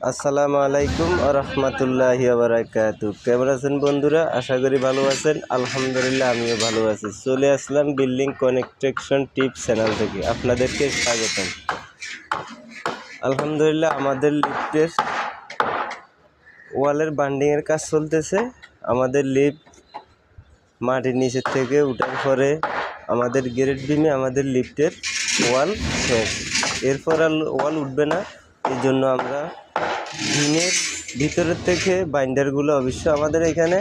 আসসালামু আলাইকুম ওয়া রাহমাতুল্লাহি ওয়া বারাকাতুহু। কেমন আছেন বন্ধুরা? আশা করি ভালো আছেন। আলহামদুলিল্লাহ আমিও ভালো আছি। চলে আসলাম বিল্ডিং কনস্ট্রাকশন টিপস চ্যানেল থেকে, আপনাদেরকে স্বাগতম। আলহামদুলিল্লাহ আমাদের লিফটের ওয়ালের বান্ডিংয়ের কাজ চলতেছে। আমাদের লিফট মাটির নিচের থেকে উঠার পরে আমাদের গ্রেড বিমে আমাদের লিফটের ওয়াল শেষ। এরপর আর ওয়াল উঠবে না, এই জন্য আমরা বিমের ভিতরের থেকে বাইন্ডারগুলো অবশ্য আমাদের এখানে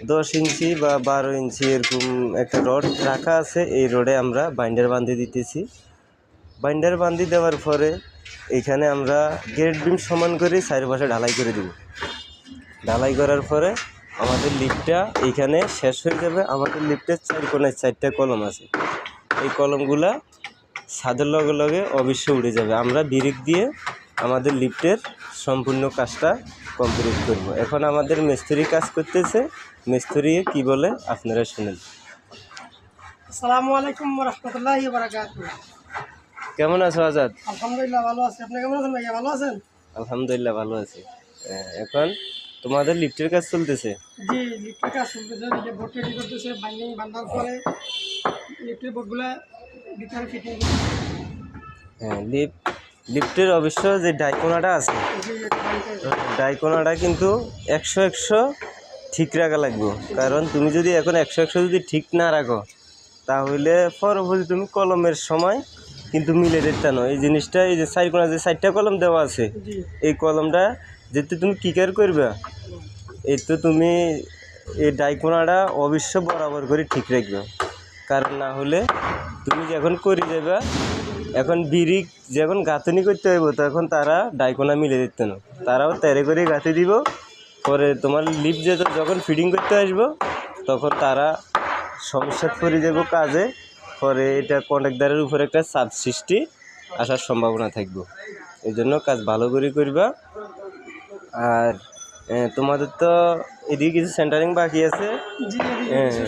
10 ইঞ্চি বা 12 ইঞ্চি এরকম একটা রড রাখা আছে। এই রডে আমরা বাইন্ডার বাঁধিয়ে দিতেছি। বাইন্ডার বাঁধিয়ে দেওয়ার পরে এখানে আমরা গ্রেড বিম সমান করে চারপাশে ঢালাই করে দেব। ঢালাই করার পরে আমাদের লিফটটা এইখানে শেষ হয়ে যাবে। আমাদের লিফটের 4 কোণায় 4টা কলম আছে। এই কলমগুলা ছাদের লগে লগে অবশ্যই উড়ে যাবে। আমরা ব্রিক দিয়ে আমাদের লিফটের সম্পূর্ণ কাজটা কমপ্লিট করব। এখন আমাদের মিস্ত্রি কাজ করতেছে। মিস্ত্রি কি বলে আপনারা শুনেন। আসসালামু আলাইকুম ওয়া রাহমাতুল্লাহি ওয়া বারাকাতুহু। কেমন আছো আজাদ? আলহামদুলিল্লাহ ভালো আছি। আপনি কেমন আছেন ভাইয়া? ভালো আছেন? আলহামদুলিল্লাহ ভালো আছি। এখন তোমাদের লিফটের কাজ চলতেছে? জি, লিফটের কাজ চলতেছে। যে বোর্ড রেডি করতেছে, বাইন্ডিং বাঁধার পরে লিফটের বোর্ডগুলা ভিতরে ফিটিং করতেছে। হ্যাঁ, লিফটের অবশ্য যে ডাইকোনাটা আছে, ডাইকোনাটা কিন্তু 100 ঠিক রাখা লাগবে। কারণ তুমি যদি এখন 100 যদি ঠিক না রাখো, তাহলে পরবর্তী তুমি কলমের সময় কিন্তু মিলে দিতে না। এই জিনিসটা, এই যে 4 কোণা যে 4টা কলম দেওয়া আছে, এই কলমটা যেহেতু তুমি কিকার করবে, এই তো তুমি এই ডাইকোনাটা অবশ্য বরাবর করে ঠিক রাখবে। কারণ না হলে তুমি যখন করে যাবে, এখন বিরিক যখন গাঁথনি করতে হইব, তখন তারা ডাইকোনা মিলে দিতে না, তারাও তেরে করে গাঁথি দিব। পরে তোমার লিফট যখন ফিটিং করতে আসবো, তখন তারা সমস্যা করে যাব কাজে। পরে এটা কন্ট্রাক্টরের উপরে একটা চাপ সৃষ্টি আসার সম্ভাবনা থাকবে। এই জন্য কাজ ভালো করে করবা। আর তোমাদের তো এদিকে কিছু সেন্টারিং বাকি আছে।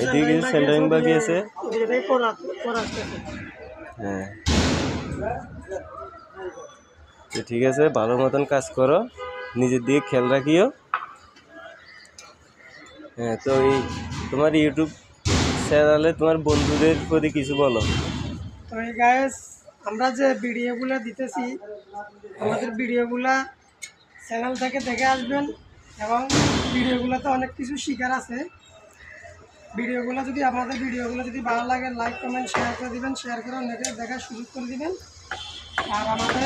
এদিকে কিছু সেন্টারিং বাকি আছে। হ্যাঁ, তো ঠিক আছে, ভালো মতন কাজ করো, নিজের দিকে খেয়াল রাখিও। হ্যাঁ, তো এই তোমার ইউটিউব চ্যানেলে তোমার বন্ধুদের প্রতি কিছু বলো। তো এই গাইস, আমরা যে ভিডিওগুলো দিতেছি, আমাদের ভিডিওগুলা চ্যানেল থেকে দেখে আসবেন। এবং ভিডিওগুলোতে অনেক কিছু শিখার আছে। আমাদের ভিডিওগুলো যদি ভালো লাগে, লাইক কমেন্ট শেয়ার করে দিবেন। শেয়ার করে অনেকে দেখার সুযোগ করে দিবেন। আর আমাদের